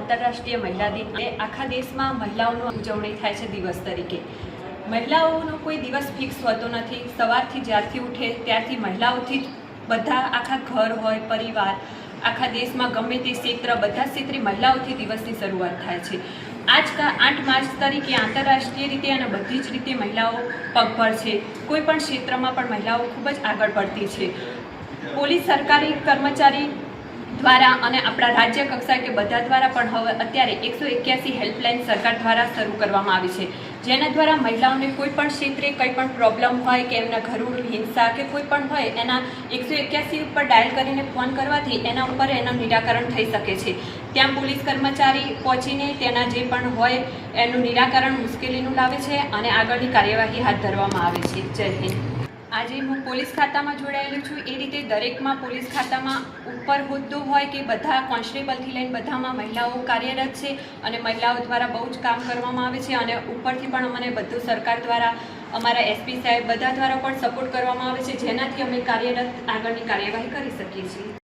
આંતરરાષ્ટ્રીય મહિલા દિન આખા દેશમાં મહિલાઓનો ઉજવણી થાય છે દિવસ તરીકે। મહિલાઓનો કોઈ દિવસ ફિક્સ હોતો નથી। સવારથી જ્યારથી ઉઠે ત્યારથી મહિલાઓથી જ બધા આખા ઘર હોય પરિવાર આખા દેશમાં ગમે તે ક્ષેત્ર બધા ક્ષેત્રે મહિલાઓથી દિવસની શરૂઆત થાય છે। आज का 8 मार्च तरीके आंतरराष्ट्रीय रीते અને બધી જ રીતે મહિલાઓ પગભર છે। કોઈ પણ ક્ષેત્રમાં પણ મહિલાઓ ખૂબ જ આગળ પડતી છે। પોલીસ સરકારી કર્મચારી દ્વારા અને આપણા રાજ્ય કક્ષાએ કે બધા દ્વારા પણ હવે અત્યારે 181 હેલ્પલાઇન સરકાર દ્વારા શરૂ કરવામાં આવી છે, જેના દ્વારા મહિલાઓને કોઈ પણ ક્ષેત્રે કંઈ પણ પ્રોબ્લેમ હોય કે એમના ઘરેલું હિંસા કે કોઈ પણ હોય એના 181 ઉપર ડાયલ કરીને ફોન કરવાથી એના ઉપર એનું નિરાકરણ થઈ શકે છે। ત્યાં પોલીસ કર્મચારી પહોંચીને તેના જે પણ હોય એનું નિરાકરણ મુશ્કેલીનું લાવે છે અને આગળની કાર્યવાહી હાથ ધરવામાં આવે છે। જય હિન્દ। આજે હું પોલીસ ખાતામાં જોડાયેલી છું। એ રીતે દરેકમાં પોલીસ ખાતામાં ઉપર હોદ્દો હોય કે બધા કોન્સ્ટેબલથી લઈને બધામાં મહિલાઓ કાર્યરત છે અને મહિલાઓ દ્વારા બહુ જ કામ કરવામાં આવે છે અને ઉપરથી પણ અમને બધું સરકાર દ્વારા અમારા એસપી સાહેબ બધા દ્વારા પણ સપોર્ટ કરવામાં આવે છે, જેનાથી અમે કાર્યરત આગળની કાર્યવાહી કરી શકીએ છીએ।